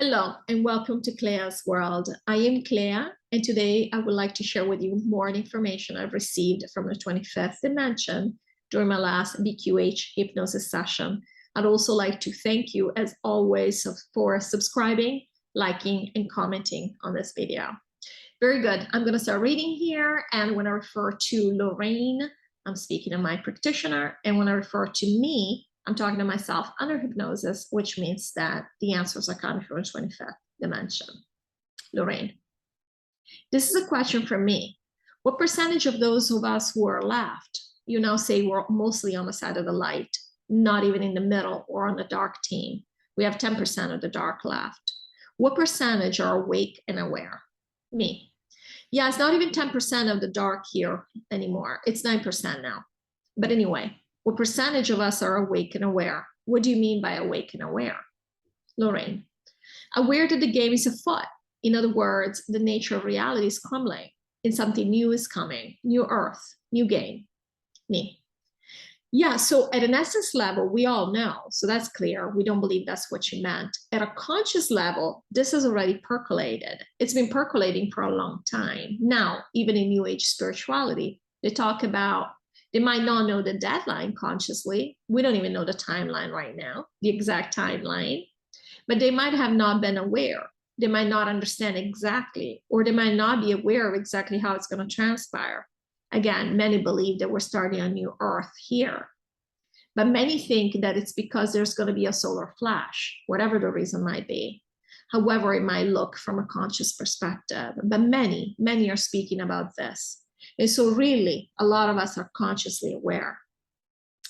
Hello and welcome to CLEA'S World. I am Clea, and today I would like to share with you more information I've received from the 25th dimension during my last BQH hypnosis session. I'd also like to thank you, as always, for subscribing, liking, and commenting on this video. Very good. I'm going to start reading here, and when I refer to Lorrayne, I'm speaking of my practitioner, and when I refer to me, I'm talking to myself under hypnosis, which means that the answers are coming from the 25th dimension. Lorrayne, this is a question for me. What percentage of those of us who are left, you now say we're mostly on the side of the light, not even in the middle or on the dark team? We have 10% of the dark left. What percentage are awake and aware? Me. Yeah, it's not even 10% of the dark here anymore. It's 9% now. But anyway, what percentage of us are awake and aware? What do you mean by awake and aware? Lorrayne, aware that the game is afoot. In other words, the nature of reality is crumbling and something new is coming, new earth, new game. Me. Yeah, so at an essence level, we all know, so that's clear. We don't believe that's what you meant. At a conscious level, this has already percolated. It's been percolating for a long time. Now, even in New Age spirituality, they talk about, they might not know the deadline consciously. We don't even know the timeline right now, the exact timeline, but they might have not been aware. They might not understand exactly, or they might not be aware of exactly how it's going to transpire. Again, many believe that we're starting a new earth here, but many think that it's because there's going to be a solar flash, whatever the reason might be. However, it might look from a conscious perspective, but many are speaking about this. And so really, a lot of us are consciously aware.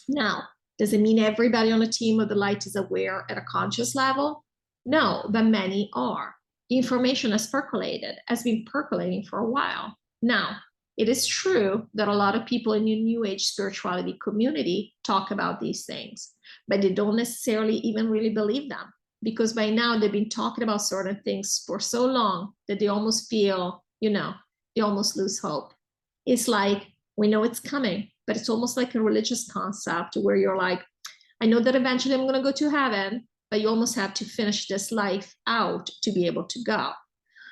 Now, does it mean everybody on the team of the light is aware at a conscious level? No, but many are. The information has percolated, has been percolating for a while. Now, it is true that a lot of people in the New Age spirituality community talk about these things, but they don't necessarily even really believe them, because by now they've been talking about certain things for so long that they almost feel, they almost lose hope. It's like, we know it's coming, but it's almost like a religious concept where you're like, I know that eventually I'm going to go to heaven, but you almost have to finish this life out to be able to go.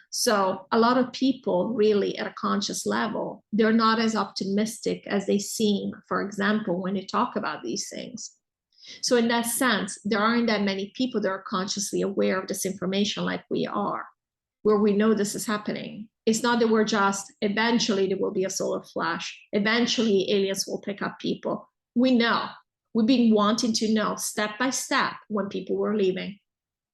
So a lot of people really at a conscious level, they're not as optimistic as they seem, for example, when they talk about these things. So in that sense, there aren't that many people that are consciously aware of this information like we are, where we know this is happening. It's not that we're just, eventually there will be a solar flash. Eventually aliens will pick up people. We know. We've been wanting to know step by step when people were leaving.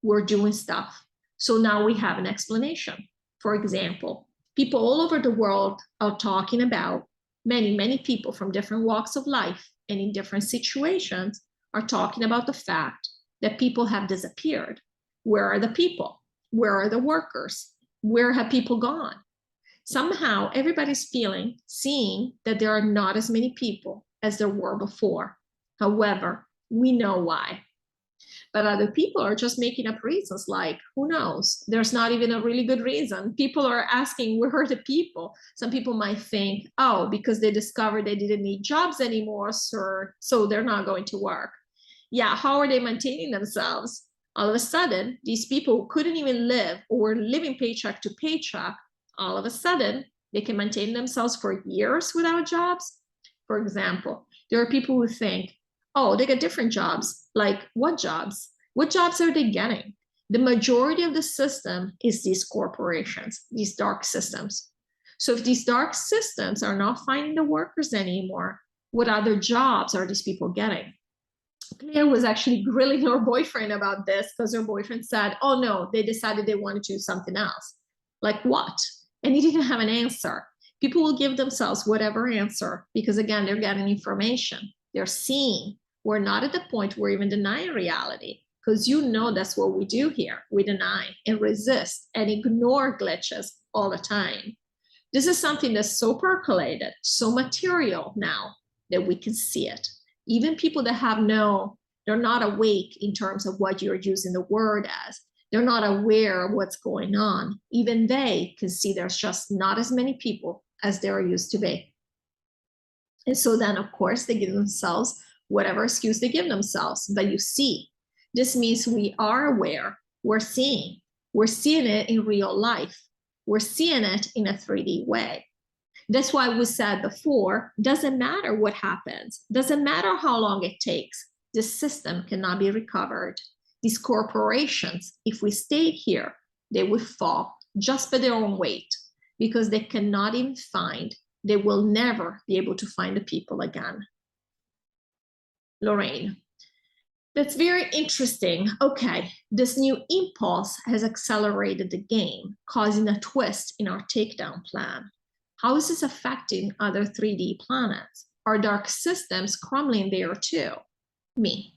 We're doing stuff. So now we have an explanation. For example, people all over the world are talking about, many people from different walks of life and in different situations are talking about the fact that people have disappeared. Where are the people? Where are the workers? Where have people gone? Somehow everybody's seeing that there are not as many people as there were before. However, we know why. But other people are just making up reasons like, who knows? There's not even a really good reason. People are asking, where are the people? Some people might think, oh, because they discovered they didn't need jobs anymore, so they're not going to work. Yeah, how are they maintaining themselves? All of a sudden, these people who couldn't even live or were living paycheck to paycheck, all of a sudden, they can maintain themselves for years without jobs. For example, there are people who think, oh, they get different jobs. Like what jobs? What jobs are they getting? The majority of the system is these corporations, these dark systems. So if these dark systems are not finding the workers anymore, what other jobs are these people getting? Claire was actually grilling her boyfriend about this because her boyfriend said, oh no, they decided they wanted to do something else. Like what? And he didn't have an answer. People will give themselves whatever answer because again, they're getting information. They're seeing. We're not at the point where we're even denying reality because that's what we do here. We deny and resist and ignore glitches all the time. This is something that's so percolated, so material now that we can see it. Even people that they're not awake in terms of what you're using the word as. They're not aware of what's going on. Even they can see there's just not as many people as there used to be. And so then, of course, they give themselves whatever excuse they give themselves. But you see, this means we are aware, we're seeing. We're seeing it in real life. We're seeing it in a 3D way. That's why we said before, doesn't matter what happens, doesn't matter how long it takes, the system cannot be recovered. These corporations, if we stay here, they will fall just by their own weight because they cannot even find, they will never be able to find the people again. Lorrayne, that's very interesting. Okay, this new impulse has accelerated the game, causing a twist in our takedown plan. How is this affecting other 3D planets? Are dark systems crumbling there too? Me.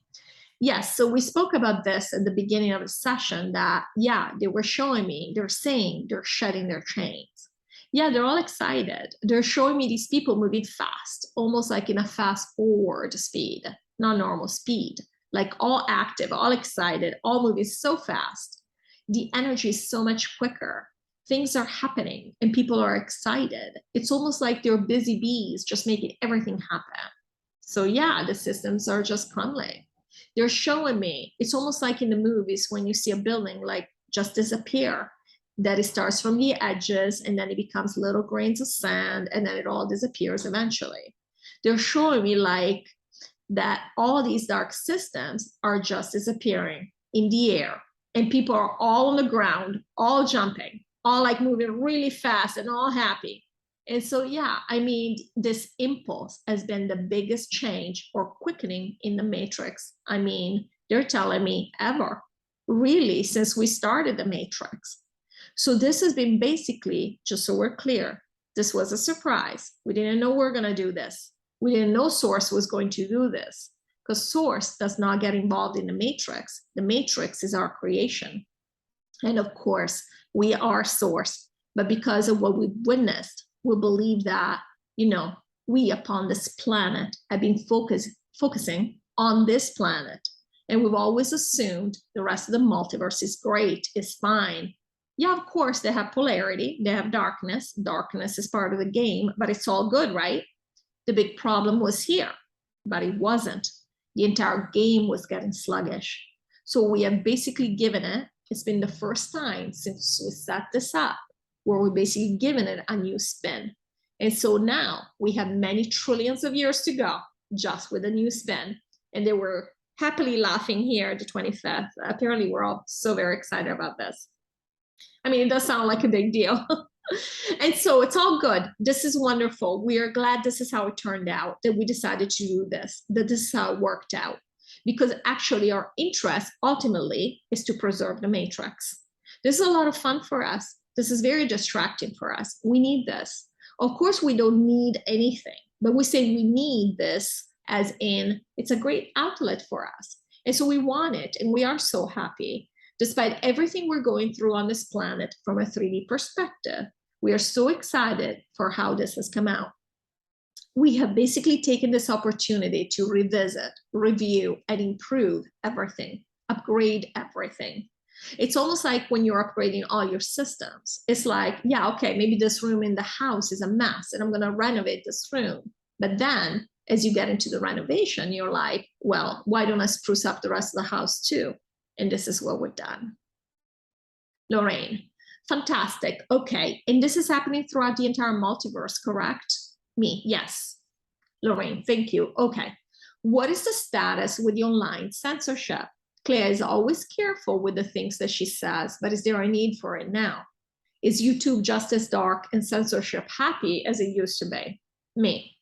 Yes, so we spoke about this at the beginning of the session that, yeah, they were showing me, they're saying they're shedding their chains. Yeah, they're all excited. They're showing me these people moving fast, almost like in a fast forward speed, not normal speed, like all active, all excited, all moving so fast. The energy is so much quicker. Things are happening and people are excited. It's almost like they're busy bees just making everything happen. So yeah, the systems are just crumbling. They're showing me, it's almost like in the movies when you see a building like just disappear, that it starts from the edges and then it becomes little grains of sand and then it all disappears eventually. They're showing me like that all these dark systems are just disappearing in the air and people are all on the ground, all jumping, all like moving really fast and all happy. And so, yeah, I mean, this impulse has been the biggest change or quickening in the matrix. I mean, they're telling me ever, really, since we started the matrix. So this has been basically, just so we're clear, this was a surprise. We didn't know we were going to do this. We didn't know Source was going to do this because Source does not get involved in the matrix. The matrix is our creation. And of course, we are Source. But because of what we've witnessed, we believe that, you know, we upon this planet have been focusing on this planet. And we've always assumed the rest of the multiverse is great, is fine. Yeah, of course, they have polarity, they have darkness. Darkness is part of the game, but it's all good, right? The big problem was here, but it wasn't. The entire game was getting sluggish. So we have basically given it, it's been the first time since we set this up, where we're basically giving it a new spin. And so now we have many trillions of years to go just with a new spin. And they were happily laughing here the 25th. Apparently we're all so very excited about this. I mean, it does sound like a big deal. And so it's all good. This is wonderful. We are glad this is how it turned out, that we decided to do this, that this is how it worked out. Because actually our interest ultimately is to preserve the matrix. This is a lot of fun for us. This is very distracting for us. We need this. Of course, we don't need anything, but we say we need this as in it's a great outlet for us. And so we want it, and we are so happy. Despite everything we're going through on this planet from a 3D perspective, we are so excited for how this has come out. We have basically taken this opportunity to revisit, review, and improve everything, upgrade everything. It's almost like when you're upgrading all your systems. It's like, yeah, okay, maybe this room in the house is a mess and I'm going to renovate this room. But then as you get into the renovation, you're like, well, why don't I spruce up the rest of the house too? And this is what we've done. Lorrayne, fantastic. Okay, and this is happening throughout the entire multiverse, correct? Me, yes. Lorrayne, thank you. Okay, what is the status with the online censorship? Clea is always careful with the things that she says, but is there a need for it now? Is YouTube just as dark and censorship happy as it used to be? Me.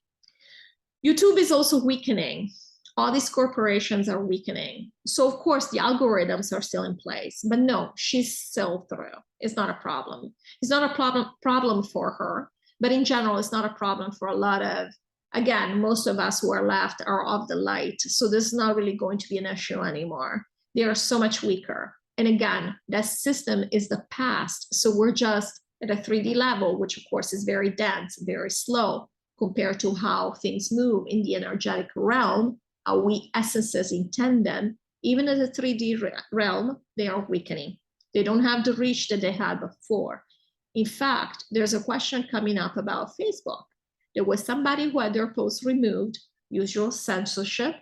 YouTube is also weakening. All these corporations are weakening. So of course the algorithms are still in place, but no, she's still through. It's not a problem. It's not a problem for her, but in general, it's not a problem for a lot of, again, most of us who are left are of the light. So this is not really going to be an issue anymore. They are so much weaker. And again, that system is the past. So we're just at a 3D level, which of course is very dense, very slow compared to how things move in the energetic realm, how we essences intend them. Even in the 3D realm, they are weakening. They don't have the reach that they had before. In fact, there's a question coming up about Facebook. There was somebody who had their post removed, usual censorship,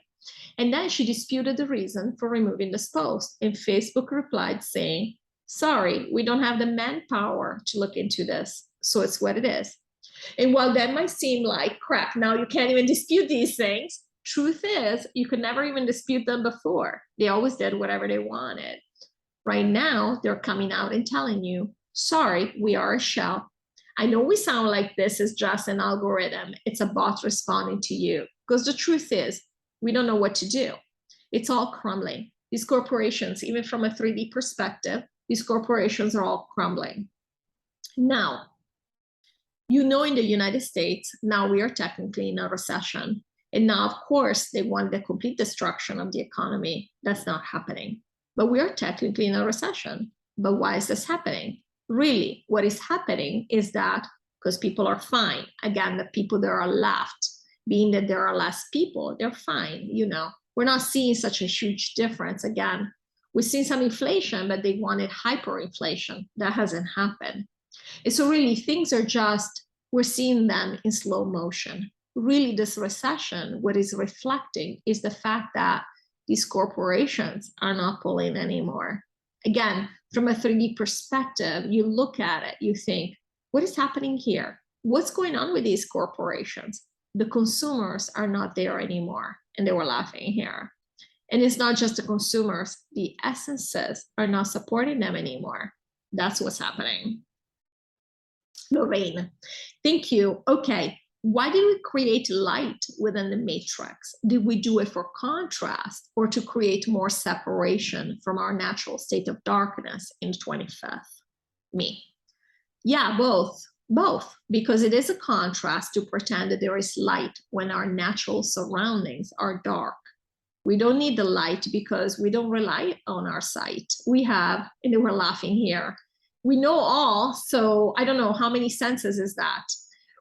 and then she disputed the reason for removing this post. And Facebook replied saying, Sorry, we don't have the manpower to look into this. So it's what it is. And while that might seem like crap, now you can't even dispute these things. Truth is, you could never even dispute them before. They always did whatever they wanted. Right now, they're coming out and telling you, sorry, we are a shell. I know we sound like this is just an algorithm. It's a bot responding to you. Because the truth is, we don't know what to do. It's all crumbling. These corporations, even from a 3D perspective, these corporations are all crumbling. Now, you know, in the United States, now we are technically in a recession. And now, of course, they want the complete destruction of the economy. That's not happening. But we are technically in a recession. But why is this happening? Really, what is happening is that because people are fine. Again, the people that are left, being that there are less people, they're fine. You know, we're not seeing such a huge difference. Again, we've seen some inflation, but they wanted hyperinflation. That hasn't happened. And so really things are just, we're seeing them in slow motion. Really this recession, what is reflecting is the fact that these corporations are not pulling anymore. Again, from a 3D perspective, you look at it, you think, what is happening here? What's going on with these corporations? The consumers are not there anymore. And they were laughing here. And it's not just the consumers, the essences are not supporting them anymore. That's what's happening. Lorrayne, thank you. Okay, why did we create light within the matrix? Did we do it for contrast or to create more separation from our natural state of darkness in the 25th? Me. Yeah, both, because it is a contrast to pretend that there is light when our natural surroundings are dark. We don't need the light because we don't rely on our sight. We have, and they were laughing here, we know all, so I don't know how many senses is that.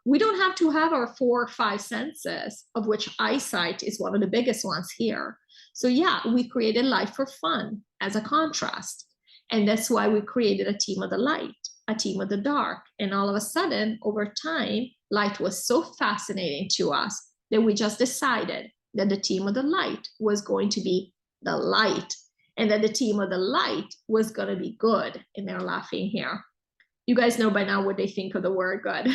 We don't have to have our 4 or 5 senses, of which eyesight is one of the biggest ones here. So yeah, we created light for fun as a contrast. And that's why we created a team of the light, a team of the dark. And all of a sudden, over time, light was so fascinating to us that we just decided that the team of the light was going to be the light, and that the team of the light was going to be good. And they're laughing here. You guys know by now what they think of the word good.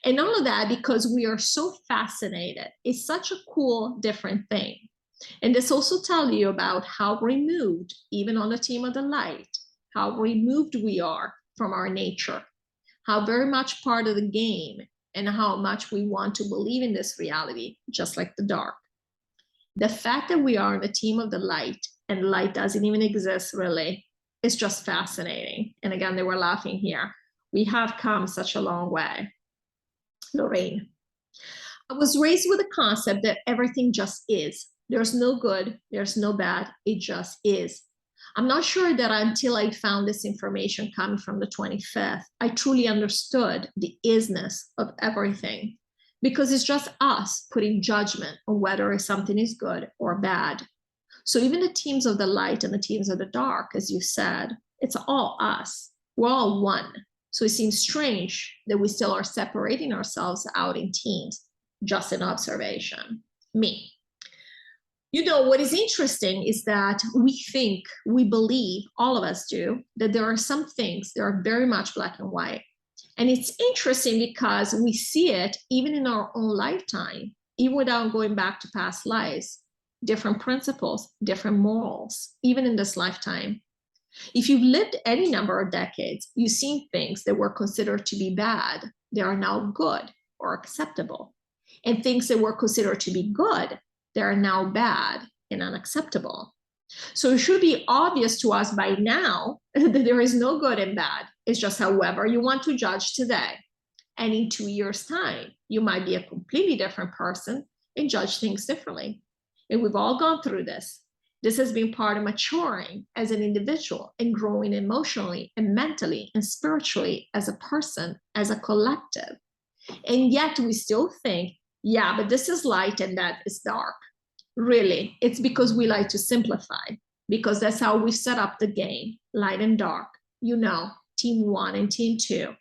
And all of that because we are so fascinated. It's such a cool, different thing. And this also tells you about how removed, even on the team of the light, how removed we are from our nature, how very much part of the game, and how much we want to believe in this reality, just like the dark. The fact that we are on the team of the light and light doesn't even exist really, is just fascinating. And again, they were laughing here. We have come such a long way. Lorrayne, I was raised with the concept that everything just is. There's no good, there's no bad, it just is. I'm not sure that until I found this information coming from the 25th, I truly understood the isness of everything, because it's just us putting judgment on whether something is good or bad. So even the teams of the light and the teams of the dark, as you said, it's all us. We're all one. So it seems strange that we still are separating ourselves out in teams, just an observation. Me. You know, what is interesting is that we believe, all of us do, that there are some things that are very much black and white. And it's interesting because we see it even in our own lifetime, even without going back to past lives, different principles, different morals, even in this lifetime. If you've lived any number of decades, you've seen things that were considered to be bad, they are now good or acceptable. And things that were considered to be good, they are now bad and unacceptable. So it should be obvious to us by now that there is no good and bad. It's just however you want to judge today. And in 2 years' time, you might be a completely different person and judge things differently. And we've all gone through this. This has been part of maturing as an individual and growing emotionally and mentally and spiritually as a person, as a collective. And yet we still think, yeah, but this is light and that is dark. Really, it's because we like to simplify, because that's how we set up the game, light and dark, you know, team 1 and team 2.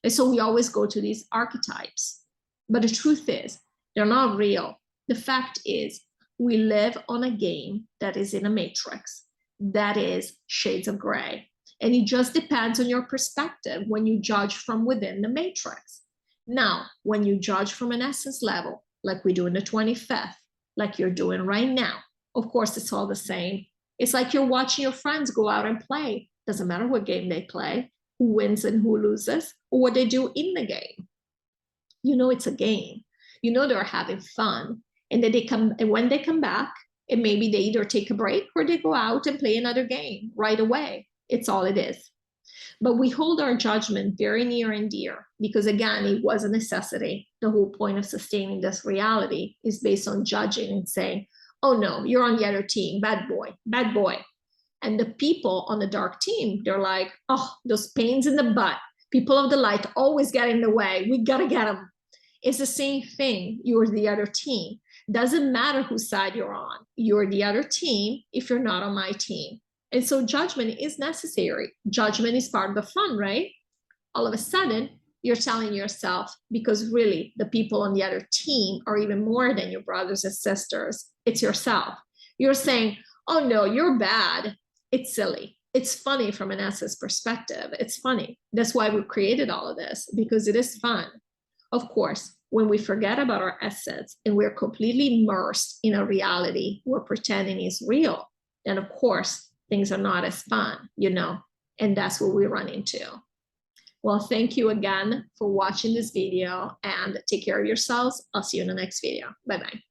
And so we always go to these archetypes. But the truth is, they're not real. The fact is, we live on a game that is in a matrix, that is shades of gray. And it just depends on your perspective when you judge from within the matrix. Now, when you judge from an essence level, like we do in the 25th, like you're doing right now, of course, it's all the same. It's like you're watching your friends go out and play. Doesn't matter what game they play, who wins and who loses, or what they do in the game. You know it's a game. You know they're having fun. And then when they come back, and maybe they either take a break or they go out and play another game right away. It's all it is. But we hold our judgment very near and dear because, again, it was a necessity. The whole point of sustaining this reality is based on judging and saying, oh no, you're on the other team, bad boy, bad boy. And the people on the dark team, they're like, oh, those pains in the butt. People of the light always get in the way. We gotta get them. It's the same thing. You're the other team. Doesn't matter whose side you're on. You're the other team if you're not on my team. And so judgment is necessary. Judgment is part of the fun, right? All of a sudden, you're telling yourself, because really the people on the other team are even more than your brothers and sisters. It's yourself. You're saying, oh no, you're bad. It's silly. It's funny from an essence perspective. It's funny. That's why we created all of this, because it is fun. Of course, when we forget about our essence and we're completely immersed in a reality we're pretending is real, then of course, things are not as fun, you know, and that's what we run into. Well, thank you again for watching this video and take care of yourselves. I'll see you in the next video. Bye-bye.